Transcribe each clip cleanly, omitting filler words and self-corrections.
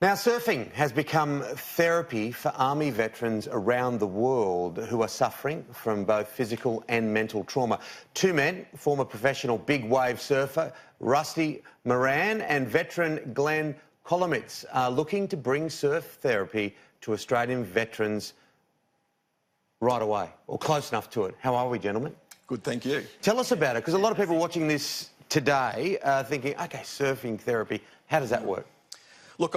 Now, surfing has become therapy for Army veterans around the world who are suffering from both physical and mental trauma. Two men, former professional big wave surfer Rusty Moran and veteran Glenn Kolomitz, are looking to bring surf therapy to Australian veterans right away, or close enough to it. How are we, gentlemen? Good, thank you. Tell us about it, because a lot of people watching this today are thinking, OK, surfing therapy, how does that work? Look,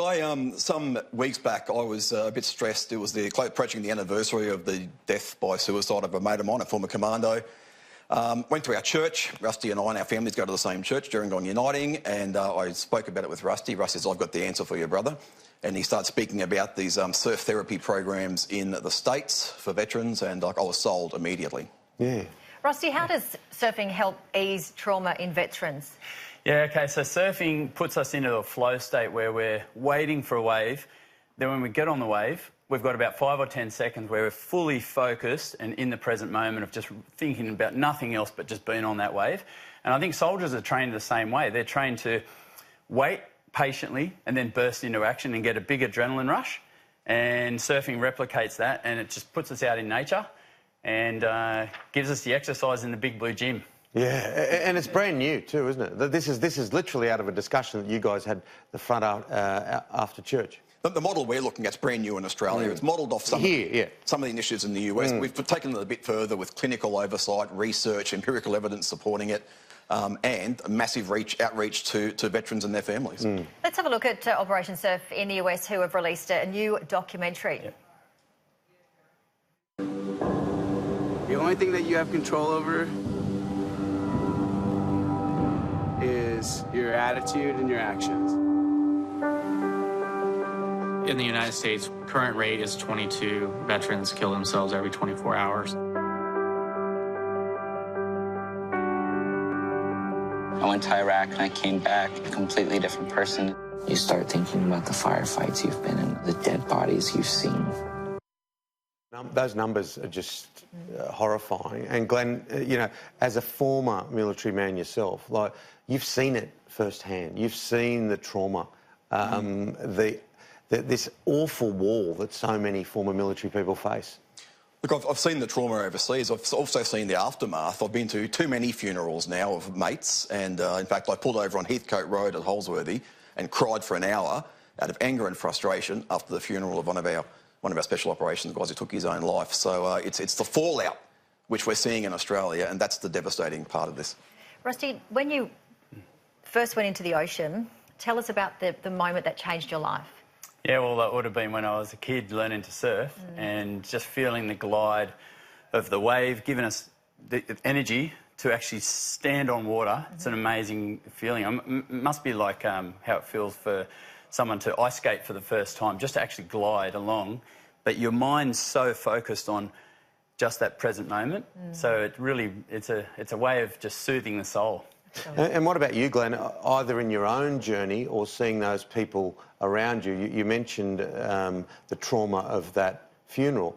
some weeks back, I was a bit stressed. It was approaching the anniversary of the death by suicide of a mate of mine, a former commando. Went to our church. Rusty and I and our families go to the same church, Gerringong Uniting, and I spoke about it with Rusty. Rusty says, I've got the answer for you, brother. And he started speaking about these surf therapy programs in the States for veterans, and I was sold immediately. Yeah. Rusty, how does surfing help ease trauma in veterans? Yeah, OK, so surfing puts us into a flow state where we're waiting for a wave. Then when we get on the wave, we've got about 5 or 10 seconds where we're fully focused and in the present moment of just thinking about nothing else but just being on that wave. And I think soldiers are trained the same way. They're trained to wait patiently and then burst into action and get a big adrenaline rush. And surfing replicates that, and it just puts us out in nature and gives us the exercise in the big blue gym. Yeah, and it's brand new too, isn't it? This is literally out of a discussion that you guys had the front after church. The model we're looking at is brand new in Australia. It's modelled off some of the initiatives in the US. We've taken it a bit further with clinical oversight, research, empirical evidence supporting it, and a massive outreach to veterans and their families. Let's have a look at Operation Surf in the US, who have released a new documentary. The only thing that you have control over is your attitude and your actions. In the United States, current rate is 22 veterans kill themselves every 24 hours. I went to Iraq and I came back a completely different person. You start thinking about the firefights you've been in, the dead bodies you've seen. Those numbers are just horrifying. And Glenn, you know, as a former military man yourself, like, you've seen it firsthand. You've seen the trauma, this awful wall that so many former military people face. Look, I've seen the trauma overseas. I've also seen the aftermath. I've been to too many funerals now of mates, and in fact, I pulled over on Heathcote Road at Holsworthy and cried for an hour out of anger and frustration after the funeral of one of our special operations guys who took his own life. So it's the fallout which we're seeing in Australia, and that's the devastating part of this. Rusty, when you first went into the ocean, tell us about the moment that changed your life. Yeah, well, that would have been when I was a kid learning to surf and just feeling the glide of the wave, giving us the energy to actually stand on water. It's an amazing feeling. It must be like how it feels for someone to ice skate for the first time, just to actually glide along, but your mind's so focused on just that present moment. So it really, it's a way of just soothing the soul. And what about you, Glenn? Either in your own journey or seeing those people around you, you mentioned the trauma of that funeral.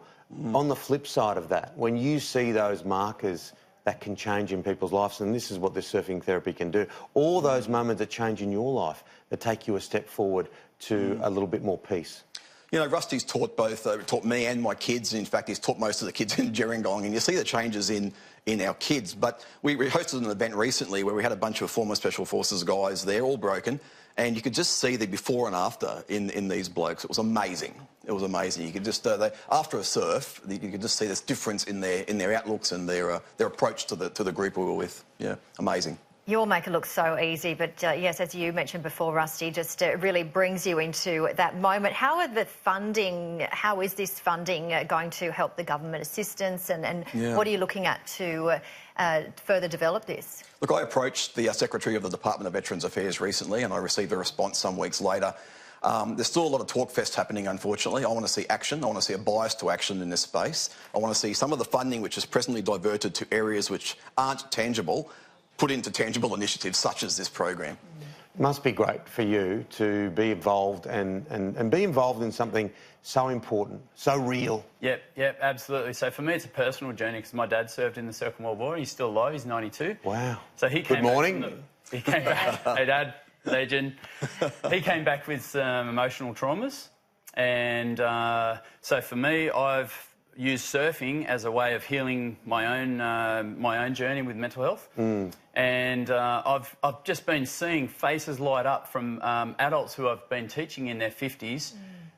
On the flip side of that, when you see those markers that can change in people's lives, and this is what this surfing therapy can do, all those moments that change in your life that take you a step forward to a little bit more peace. You know, Rusty's taught me and my kids, and in fact he's taught most of the kids in Gerringong, and you see the changes in our kids. But we hosted an event recently where we had a bunch of former Special Forces guys there, all broken, and you could just see the before and after in these blokes. It was amazing. It was amazing. You could just, after a surf, you could just see this difference in their outlooks and their approach to the group we were with. Yeah, amazing. You all make it look so easy, but yes, as you mentioned before, Rusty, just really brings you into that moment. How is this funding going to help the government assistance, and what are you looking at to further develop this? Look, I approached the Secretary of the Department of Veterans Affairs recently, and I received a response some weeks later. There's still a lot of talk fest happening, unfortunately. I want to see action. I want to see a bias to action in this space. I want to see some of the funding which is presently diverted to areas which aren't tangible put into tangible initiatives such as this program. It must be great for you to be involved and be involved in something so important, so real. Yep, absolutely. So for me, it's a personal journey because my dad served in the Second World War. He's still alive. He's 92. Wow. So he came Good morning. He came back. Hey, Dad. legend. He came back with some emotional traumas. And so for me, I've used surfing as a way of healing my own journey with mental health. And I've just been seeing faces light up from adults who I've been teaching in their 50s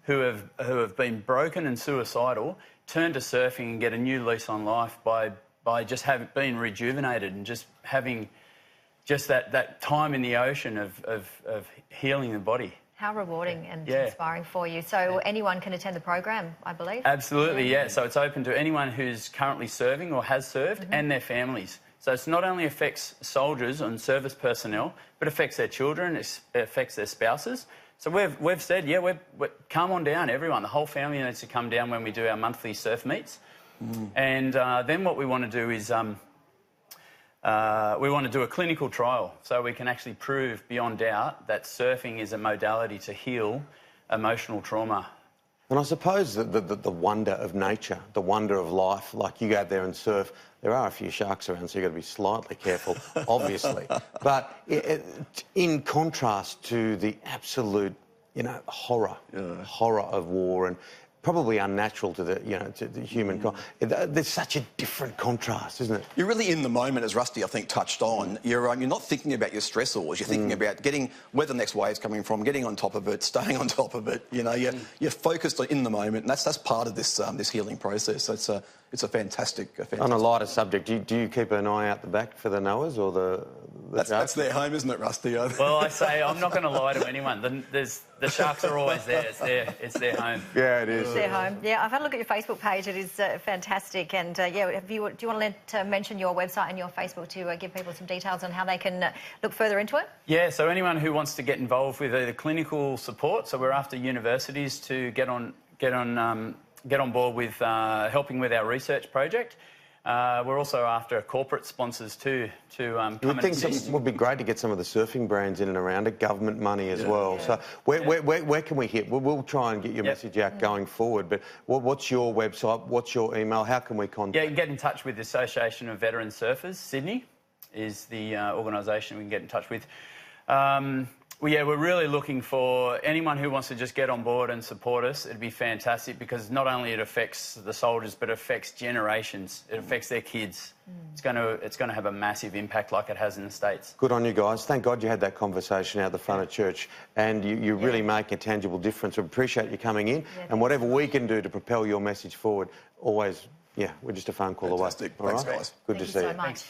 who have been broken and suicidal, turn to surfing and get a new lease on life by just being rejuvenated and just having just that time in the ocean of healing the body. How rewarding and inspiring for you. So anyone can attend the program, I believe? Absolutely, yeah. So it's open to anyone who's currently serving or has served and their families. So it not only affects soldiers and service personnel, but affects their children, it affects their spouses. So we've said, we come on down, everyone. The whole family needs to come down when we do our monthly surf meets. And then what we want to do is we want to do a clinical trial so we can actually prove beyond doubt that surfing is a modality to heal emotional trauma. And I suppose the wonder of nature, the wonder of life, like you go out there and surf, there are a few sharks around, so you've got to be slightly careful, obviously. But in contrast to the absolute, horror of war and probably unnatural to the human kind. There's such a different contrast, isn't it? You're really in the moment, as Rusty, I think, touched on. You're not thinking about your stressors. You're thinking about where the next wave's coming from, getting on top of it, staying on top of it. You're focused in the moment, and that's part of this this healing process. So it's a fantastic. On a lighter subject, do you keep an eye out the back for the knowers or the that's their home, isn't it, Rusty? Well, I say I'm not going to lie to anyone. The sharks are always there. It's their home. Yeah, it is. It's their home. Yeah, I've had a look at your Facebook page. It is fantastic. And do you want to mention your website and your Facebook to give people some details on how they can look further into it? Yeah. So anyone who wants to get involved with either clinical support, so we're after universities to get on board with helping with our research project. We're also after corporate sponsors too to come and assist. It would be great to get some of the surfing brands in and around it, government money as well. So where can we hit? We'll try and get your message out going forward, but what's your website? What's your email? How can we contact? Yeah, you can get in touch with the Association of Veteran Surfers, Sydney is the organisation we can get in touch with. We're really looking for anyone who wants to just get on board and support us. It'd be fantastic because not only it affects the soldiers, but it affects generations. It affects their kids. It's going to have a massive impact like it has in the States. Good on you guys. Thank God you had that conversation out the front of church, and you really make a tangible difference. We appreciate you coming in, and whatever we can do to propel your message forward, always, we're just a phone call away. Fantastic. Thanks, guys. Good to see you. Thank you so much.